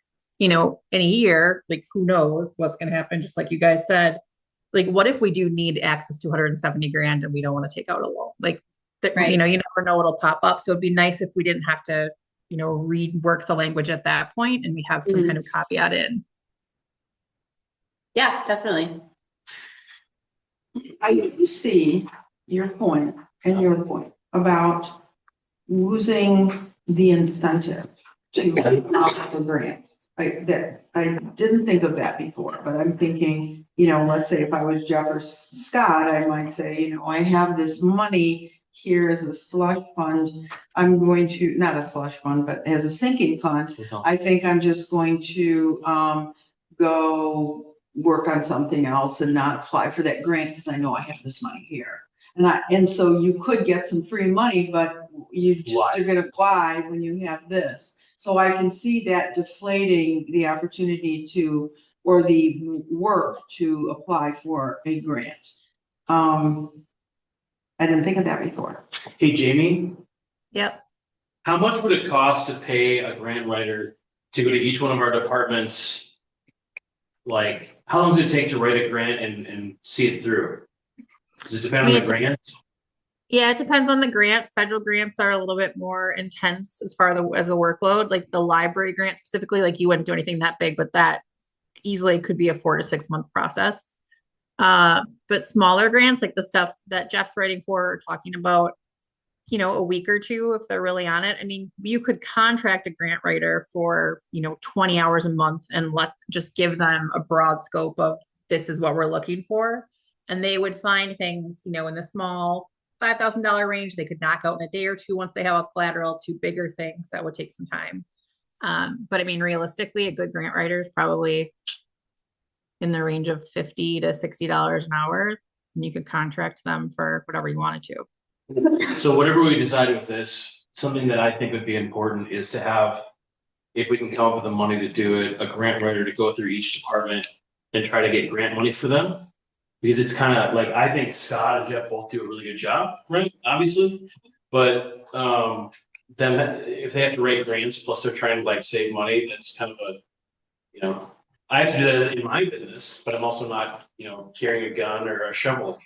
in a year, like, who knows what's going to happen, just like you guys said. Like, what if we do need access to 170 grand and we don't want to take out a loan? Like, Right. you never know what'll pop up. So it'd be nice if we didn't have to, rework the language at that point and we have some kind of caveat in. Yeah, definitely. I do see your point and your point about losing the incentive to apply for grants. I didn't think of that before, but I'm thinking, let's say if I was Jeff or Scott, I might say, I have this money here as a slush fund. I'm going to, not a slush fund, but as a sinking fund. I think I'm just going to go work on something else and not apply for that grant because I know I have this money here. And so you could get some free money, but you just are going to apply when you have this. So I can see that deflating the opportunity to, or the work to apply for a grant. I didn't think of that before. Hey, Jamie. Yep. How much would it cost to pay a grant writer to go to each one of our departments? Like, how long does it take to write a grant and see it through? Does it depend on the grant? Yeah, it depends on the grant. Federal grants are a little bit more intense as far as the workload. Like the library grant specifically, like you wouldn't do anything that big, but that easily could be a 4 to 6 month process. But smaller grants, like the stuff that Jeff's writing for or talking about, a week or two if they're really on it. I mean, you could contract a grant writer for, 20 hours a month and just give them a broad scope of this is what we're looking for. And they would find things, in the small $5,000 range, they could knock out in a day or two once they have all collateral, to bigger things that would take some time. But I mean, realistically, a good grant writer is probably in the range of $50 to $60 an hour, and you could contract them for whatever you wanted to. So whatever we decide with this, something that I think would be important is to have, if we can come up with the money to do it, a grant writer to go through each department and try to get grant money for them. Because it's kind of like, I think Scott and Jeff both do a really good job, right? Obviously, but then if they have to write grants, plus they're trying to like save money, that's kind of a, I have to do that in my business, but I'm also not, carrying a gun or a shovel.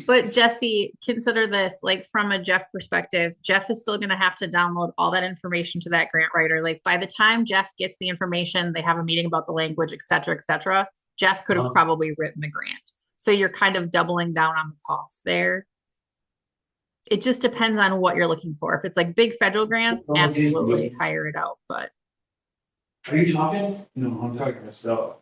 But Jesse, consider this, like from a Jeff perspective, Jeff is still going to have to download all that information to that grant writer. Like by the time Jeff gets the information, they have a meeting about the language, et cetera, Jeff could have probably written the grant. So you're kind of doubling down on the cost there. It just depends on what you're looking for. If it's like big federal grants, absolutely hire it out. But Are you talking? No, I'm talking to myself.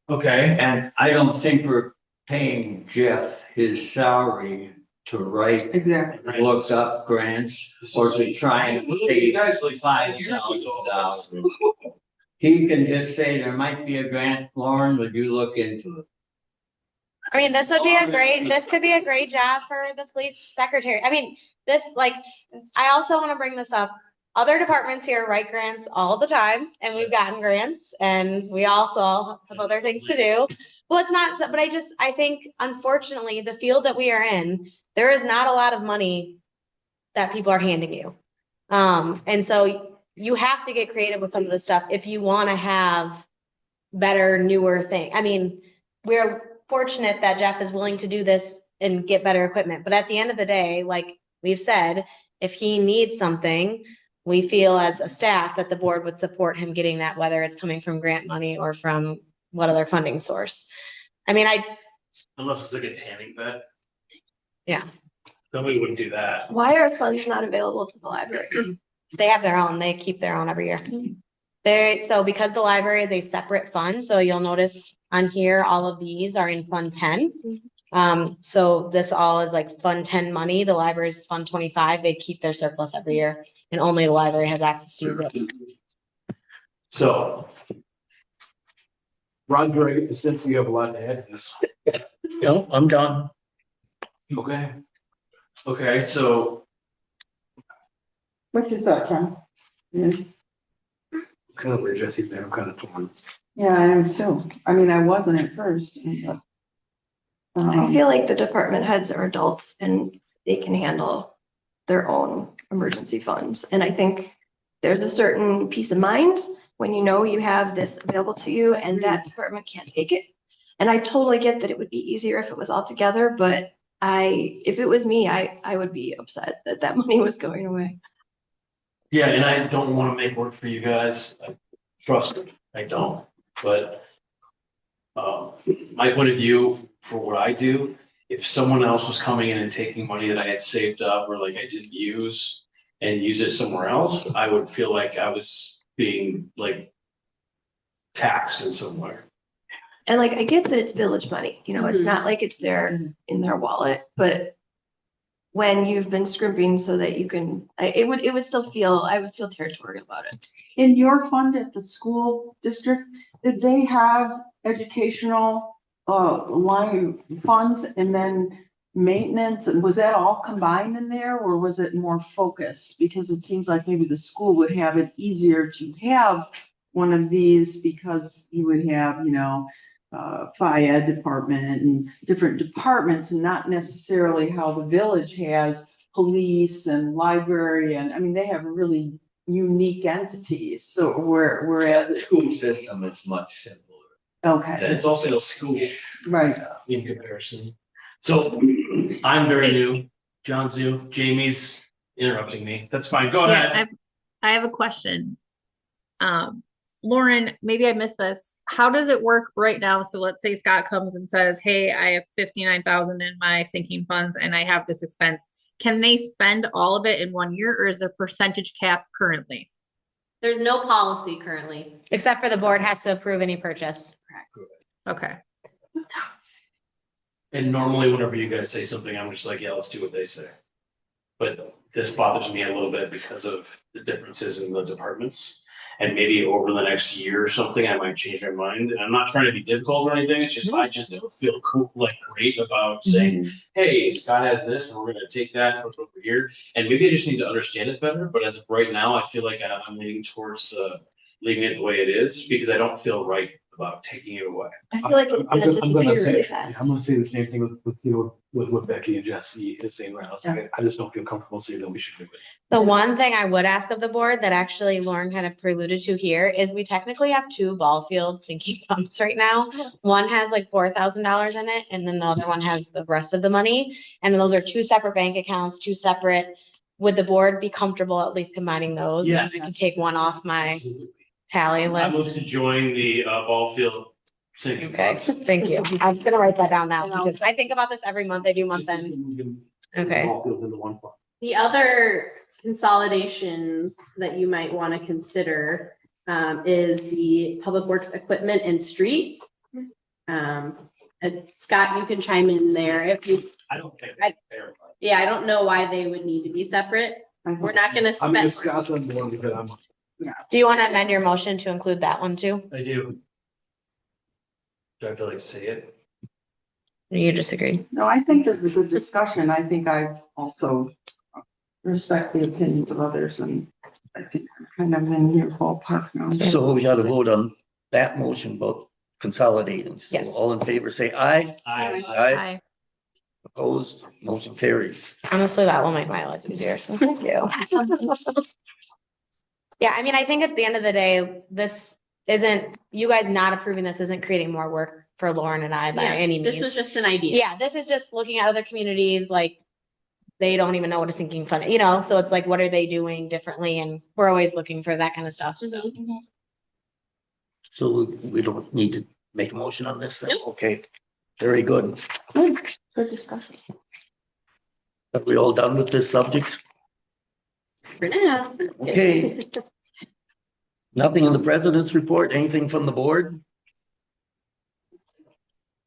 Okay, And I don't think we're paying Jeff his salary to write, Exactly. look up grants or to try and You save guys like $5,000. He can just say there might be a grant, Lauren, would you look into it? I mean, this could be a great job for the police secretary. I mean, I also want to bring this up. Other departments here write grants all the time, and we've gotten grants, and we also all have other things to do. Well, it's not, but I think unfortunately, the field that we are in, there is not a lot of money that people are handing you. And so you have to get creative with some of the stuff if you want to have better, newer thing. I mean, we're fortunate that Jeff is willing to do this and get better equipment. But at the end of the day, like we've said, if he needs something, we feel as a staff that the board would support him getting that, whether it's coming from grant money or from what other funding source. I mean, unless it's like a tanning bed. Yeah. Then we wouldn't do that. Why are funds not available to the library? They have their own, they keep their own every year. So because the library is a separate fund, so you'll notice on here, all of these are in Fund 10. So this all is like Fund 10 money. The library's Fund 25. They keep their surplus every year, and only the library has access to use it. So, Roger, I get the sense you have a lot to add to this. No, I'm done. okay. Okay, so What's your thought, John? Yeah, Kind of where Jesse's there, I'm kind of torn. I am too. I mean, I wasn't at first. But, I feel like the department heads are adults and they can handle their own emergency funds. And I think there's a certain peace of mind when you know you have this available to you and that department can't take it. And I totally get that it would be easier if it was all together, but if it was me, I would be upset that that money was going away. yeah, and I don't want to make work for you guys. Trust me, I don't. But my point of view for what I do, if someone else was coming in and taking money that I had saved up or like I didn't use and use it somewhere else, I would feel like I was being like taxed in some way. And like, I get that it's village money, it's not like it's there in their wallet, but when you've been scrimping so that you can, I would feel territorial about it. in your fund at the school district, did they have educational line funds and then maintenance? And was that all combined in there or was it more focused? Because it seems like maybe the school would have it easier to have one of these because you would have, FIAD department and different departments and not necessarily how the village has police and library. And I mean, they have really unique entities. So whereas The school system is much simpler. And okay, it's also a school right. in comparison. So I'm very new, John's new, Jamie's interrupting me. That's fine. Go ahead. Yeah, I have a question. Lauren, maybe I missed this. How does it work right now? So let's say Scott comes and says, hey, I have 59,000 in my sinking funds and I have this expense. Can they spend all of it in 1 year or is there percentage cap currently? There's no policy currently. Except for the board has to approve any purchase. Okay. And normally whenever you guys say something, I'm just like, yeah, let's do what they say. But this bothers me a little bit because of the differences in the departments. And maybe over the next year or something, I might change my mind. And I'm not trying to be difficult or anything. It's just, I just don't feel cool, like great about saying, hey, Scott has this and we're going to take that and put it over here. And maybe I just need to understand it better. But as of right now, I feel like I'm leaning towards leaving it the way it is because I don't feel right about taking it away. I feel like it's I'm gonna gonna disappear really say, fast. I'm gonna say the same thing with what Becky and Jesse is saying right now. I just don't feel comfortable saying that we should do it. The one thing I would ask of the board that actually Lauren kind of preluded to here is we technically have 2 ball field sinking funds right now. One has like $4,000 in it and then the other one has the rest of the money. And those are 2 separate bank accounts, 2 separate. Would the board be comfortable at least combining those? Yes. I can take one off my tally I move list. to join the ball field sinking. Okay, thank you. I'm gonna write that down now because I think about this every month. I do month end. Okay. All goes into one fund. The other consolidations that you might want to consider is the public works equipment and street. Scott, you can chime in there if you, I don't think I- it's fair, but yeah, I don't know why they would need to be separate. We're not gonna I mean, spend, if Scott's on board with it, Do you want to amend your motion to include that one too? I do. Do I have to like say it? Or you disagree? No, I think this is a discussion. I think I also respect the opinions of others and I think I'm kind of in your ballpark now. So we got to vote on that motion, both consolidating. So Yes. all in favor, say aye. I, Aye. Opposed, motion carries. Honestly, that will make my life easier, so thank you. Yeah, I mean, I think at the end of the day, this isn't, you guys not approving this isn't creating more work for Lauren and I by yeah, any means. this was just an idea. Yeah, this is just looking at other communities, like, they don't even know what a sinking fund, you know, so it's like, what are they doing differently? And we're always looking for that kind of stuff, so. Mhm. So we don't need to make a motion on this then? Nope. Okay, very good. Good discussion. Are we all done with this subject? For now. Okay. Nothing in the president's report, anything from the board?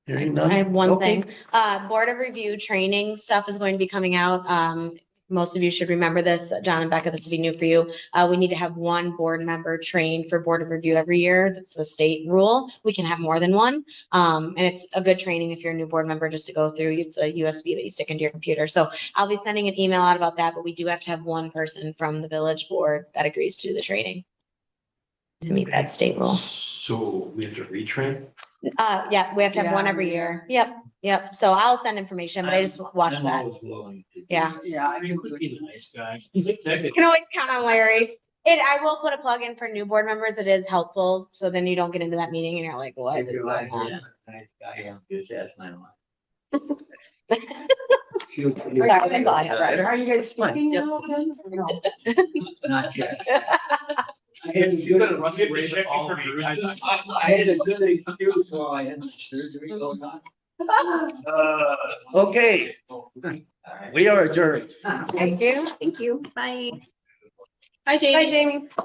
Hearing none? I have one Okay. thing. Board of Review training stuff is going to be coming out. Most of you should remember this. John and Becca, this will be new for you. We need to have one board member trained for Board of Review every year. That's the state rule. We can have more than one. And it's a good training if you're a new board member just to go through. It's a USB that you stick into your computer. So I'll be sending an email out about that, but we do have to have one person from the village board that agrees to the training to meet that state rule. So we have to retrain? Yeah, we have to have one every year. Yep. So I'll send information, but I just watch I'm that. always willing to. Yeah. Yeah. I mean, he's a nice guy. You can always count on Larry. I will put a plug in for new board members. It is helpful. So then you don't get into that meeting and you're like, what If is you're like, going yeah, on? nice guy, just ask my wife. That's all I have. Right, are you guys speaking now then? or no? Not yet. You gotta run Get the away chicken with all for of me. bruises. I had a good excuse while I had the surgery going on. Okay, we are adjourned. Thank you. Thank you. Bye. Hi, Jamie. Bye, Jamie.